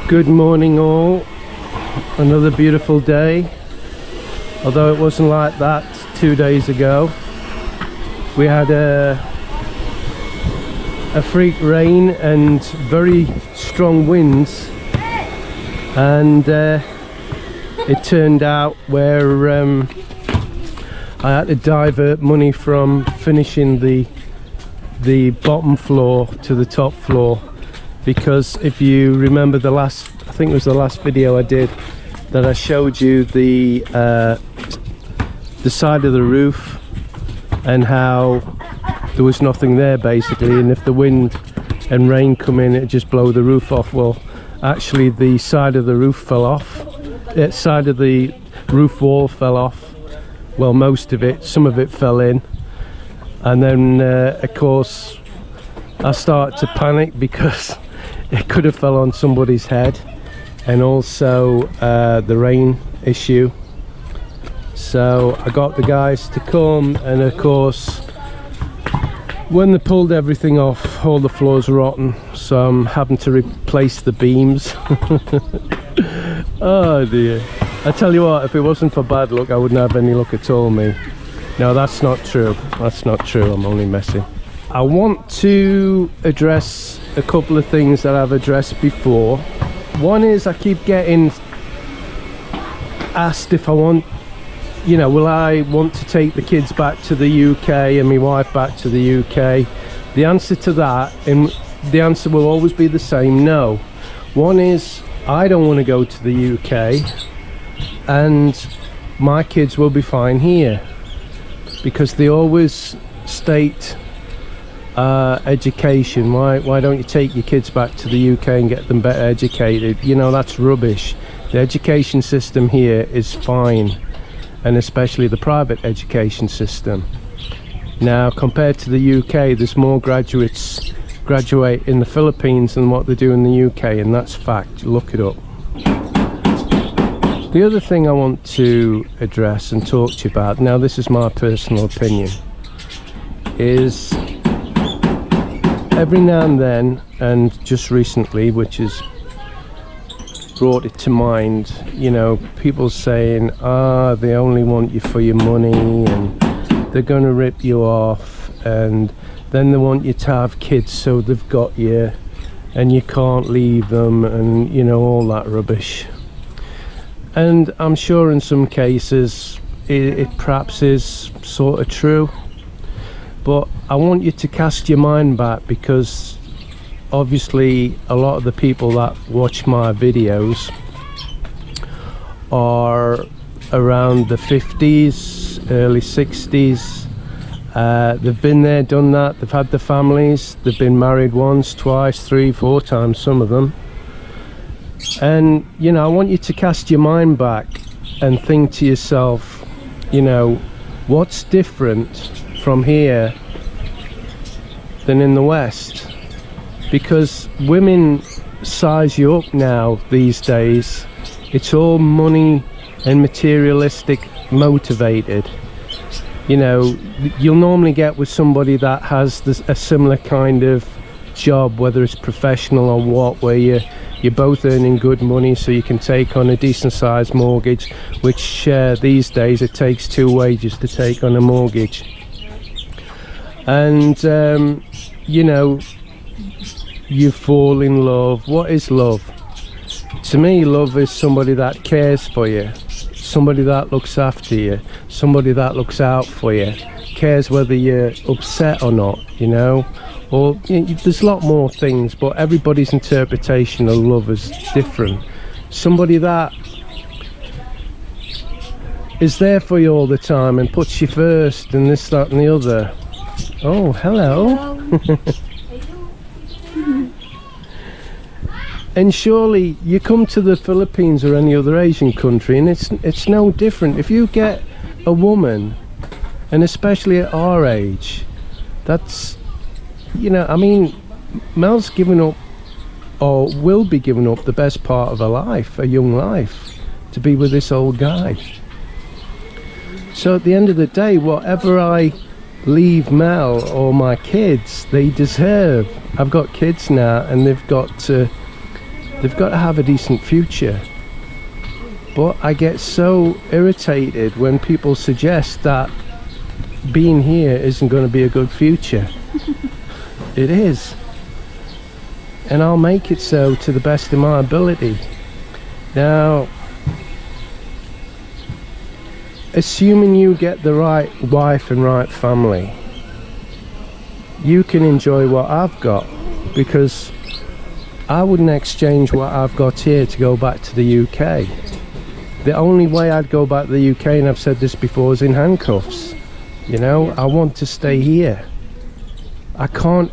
Good morning all. Another beautiful day, although it wasn't like that 2 days ago. We had a freak rain and very strong winds, and it turned out where I had to divert money from finishing the bottom floor to the top floor, because if you remember I think it was the last video I did, that I showed you the side of the roof and how there was nothing there basically, and if the wind and rain come in, it'd just blow the roof off. Well, actually the side of the roof fell off. The side of the roof wall fell off. Well, most of it, some of it fell in, and then of course I started to panic because it could have fell on somebody's head, and also the rain issue. So I got the guys to come, and of course when they pulled everything off, all the floors are rotten, so I'm having to replace the beams. Oh dear. I tell you what, if it wasn't for bad luck, I wouldn't have any luck at all, me. No, that's not true. That's not true. I'm only messing. I want to address a couple of things that I've addressed before. One is I keep getting asked if I want, you know, will I want to take the kids back to the UK and my wife back to the UK? The answer to that, and the answer will always be the same, no. One is I don't want to go to the UK, and my kids will be fine here, because they always state education. Why don't you take your kids back to the UK and get them better educated? You know, that's rubbish. The education system here is fine, and especially the private education system. Now, compared to the UK, there's more graduates graduate in the Philippines than what they do in the UK, and that's fact. Look it up. The other thing I want to address and talk to you about, now this is my personal opinion, is every now and then, and just recently, which has brought it to mind, you know, people saying, they only want you for your money, and they're going to rip you off, and then they want you to have kids so they've got you and you can't leave them, and you know, all that rubbish. And I'm sure in some cases it perhaps is sort of true, but I want you to cast your mind back, because obviously a lot of the people that watch my videos are around the 50s, early 60s. They've been there, done that, they've had the families, they've been married once, twice, 3, 4 times, some of them. And you know, I want you to cast your mind back and think to yourself, you know, what's different from here than in the West? Because women size you up now these days. It's all money and materialistic motivated. You know, you'll normally get with somebody that has a similar kind of job, whether it's professional or what, where you're both earning good money, so you can take on a decent sized mortgage, which these days it takes 2 wages to take on a mortgage. And you know, you fall in love. What is love? To me, love is somebody that cares for you, somebody that looks after you, somebody that looks out for you, cares whether you're upset or not, you know. Or you know, there's a lot more things, but everybody's interpretation of love is different. Somebody that is there for you all the time and puts you first, and this, that and the other. Oh, hello. And surely you come to the Philippines or any other Asian country, and it's no different. If you get a woman, and especially at our age, that's, you know, I mean, Mel's given up, or will be giving up, the best part of her life, a young life, to be with this old guy. So at the end of the day, whatever I leave Mel or my kids, they deserve. I've got kids now, and they've got to they've got to have a decent future. But I get so irritated when people suggest that being here isn't going to be a good future. It is. And I'll make it so to the best of my ability. Now, assuming you get the right wife and right family, you can enjoy what I've got, because I wouldn't exchange what I've got here to go back to the UK. The only way I'd go back to the UK, and I've said this before, is in handcuffs. You know, I want to stay here. I can't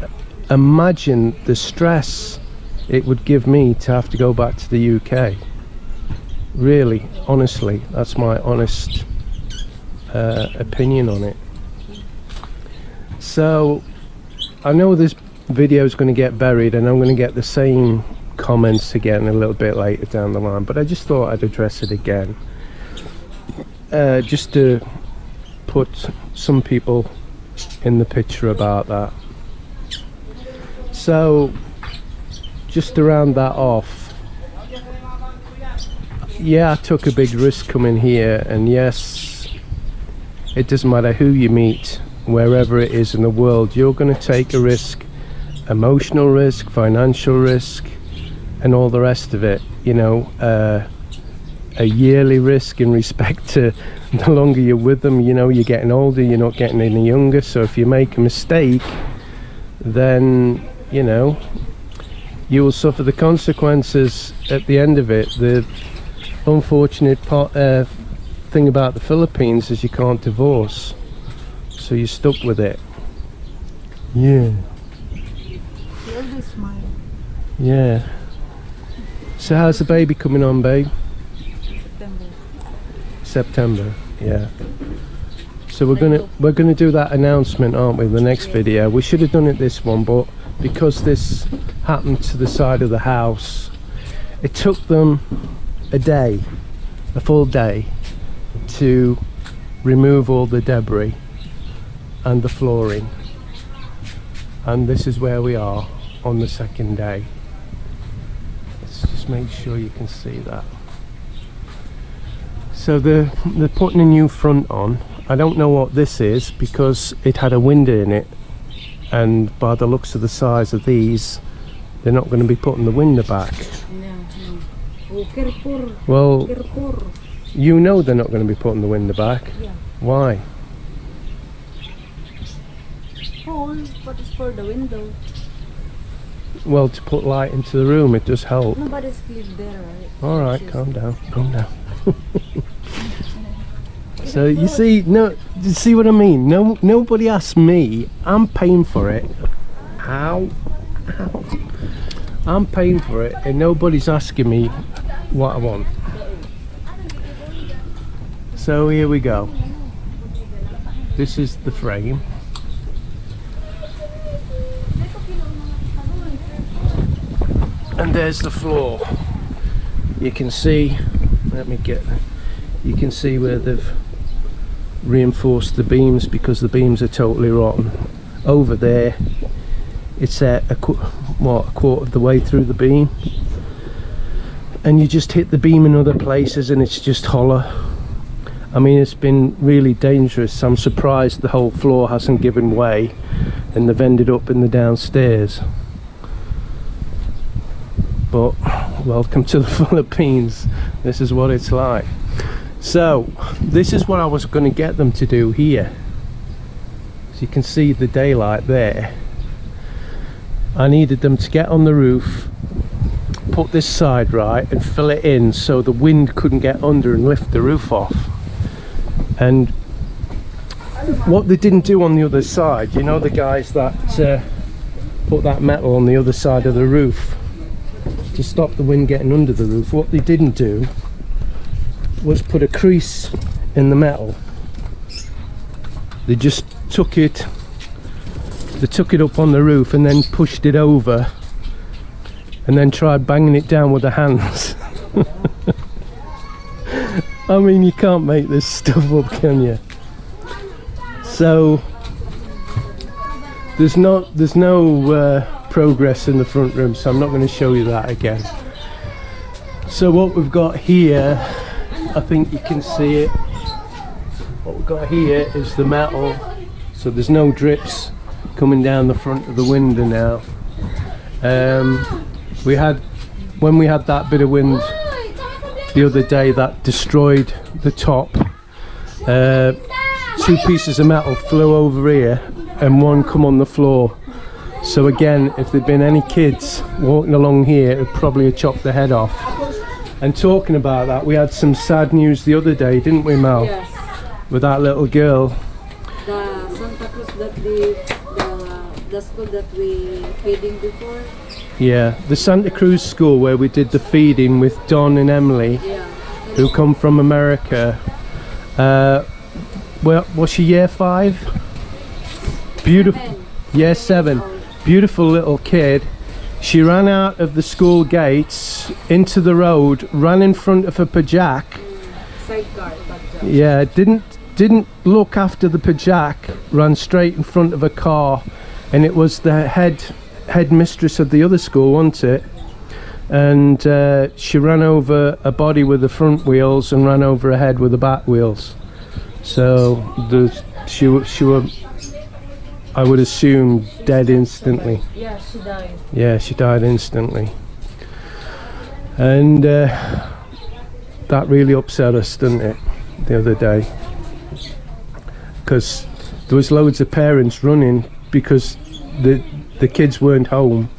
imagine the stress it would give me to have to go back to the UK. Really, honestly, that's my honest opinion on it. So I know this video is going to get buried, and I'm going to get the same comments again a little bit later down the line, but I just thought I'd address it again, just to put some people in the picture about that. So just to round that off, yeah, I took a big risk coming here, and yes, it doesn't matter who you meet, wherever it is in the world, you're going to take a risk, emotional risk, financial risk, and all the rest of it, you know, a yearly risk in respect to the longer you're with them. You know, you're getting older, you're not getting any younger, so if you make a mistake, then, you know, you will suffer the consequences at the end of it. The unfortunate thing about the Philippines is you can't divorce, so you're stuck with it. Yeah. Yeah. So how's the baby coming on, babe? September, yeah. So we're gonna do that announcement, aren't we, the next video. We should have done it this one, but because this happened to the side of the house, it took them a full day to remove all the debris and the flooring, and this is where we are on the second day. Let's just make sure you can see that. So they're putting a new front on. I don't know what this is, because it had a window in it, and by the looks of the size of these, they're not going to be putting the window back. Well, you know they're not going to be putting the window back. Yeah. Why? But it's for the window. Well, to put light into the room, it does help. Nobody's live there, right? Alright, calm down, calm down. So you see, no, you see what I mean? No, nobody asked me. I'm paying for it. Ow, ow. I'm paying for it, and nobody's asking me what I want. So here we go. This is the frame. And there's the floor. You can see, let me get, you can see where they've reinforced the beams, because the beams are totally rotten. Over there, it's a quarter of the way through the beam, and you just hit the beam in other places and it's just hollow. I mean, it's been really dangerous. I'm surprised the whole floor hasn't given way and they've ended up in the downstairs. But welcome to the Philippines. This is what it's like. So this is what I was going to get them to do here. So you can see the daylight there. I needed them to get on the roof, put this side right, and fill it in so the wind couldn't get under and lift the roof off. And what they didn't do on the other side, you know, the guys that put that metal on the other side of the roof to stop the wind getting under the roof, what they didn't do was put a crease in the metal. They just took it up on the roof and then pushed it over and then tried banging it down with their hands. I mean, you can't make this stuff up, can you? So there's no progress in the front room, so I'm not going to show you that again. So what we've got here, I think you can see it. What we've got here is the metal. So there's no drips coming down the front of the window now. When we had that bit of wind the other day that destroyed the top, 2 pieces of metal flew over here and one come on the floor. So again, if there'd been any kids walking along here, it'd probably have chopped their head off. And talking about that, we had some sad news the other day, didn't we, Mel? Yes. With that little girl. The Santa Cruz that the school that we feeding before. Yeah, the Santa Cruz school where we did the feeding with Don and Emily, Yeah. who come from America. Well, was she year 5? Beautiful. Year 7. Beautiful little kid. She ran out of the school gates into the road, ran in front of a Pajak. Sidecar. Yeah, didn't look after the Pajak, ran straight in front of a car, and it was the headmistress of the other school, wasn't it? And she ran over a body with the front wheels and ran over a head with the back wheels. So she was, I would assume, dead instantly. Yeah, she died. Yeah, she died instantly. And that really upset us, didn't it, the other day? Because there was loads of parents running because the kids weren't home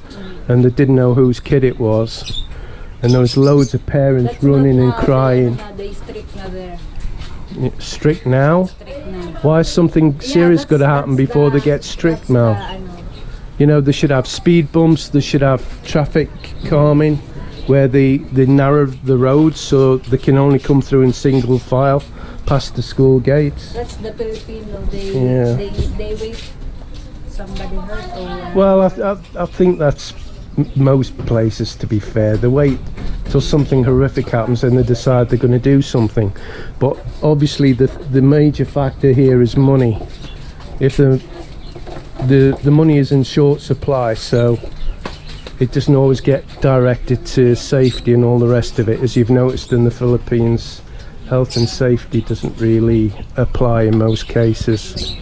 and they didn't know whose kid it was. And there was loads of parents running and crying. They strict na there. Strict now? Strict na. Why is something serious going to happen before they get strict now? You know, they should have speed bumps, they should have traffic calming where they narrow the roads so they can only come through in single file past the school gates. That's the Filipino. They wait somebody hurt or... Well, I think that's most places, to be fair. They wait till something horrific happens and they decide they're going to do something. But obviously the major factor here is money. If the money is in short supply, so it doesn't always get directed to safety and all the rest of it. As you've noticed in the Philippines, health and safety doesn't really apply in most cases.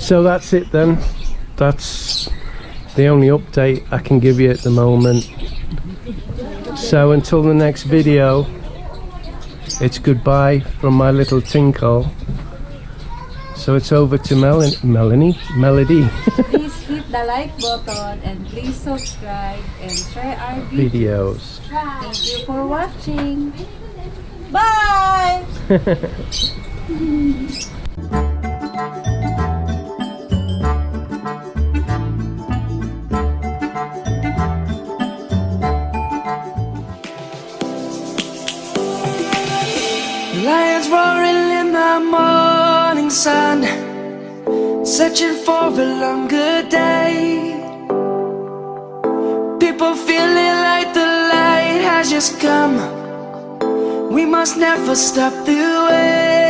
So that's it then. That's the only update I can give you at the moment. So until the next video, it's goodbye from my little tinkle. So it's over to Melody. Please hit the like button and please subscribe and share our Videos. Thank you for watching. Bye! Lions roaring in the morning sun, searching for a longer day. People feeling like the light has just come. We must never stop the way.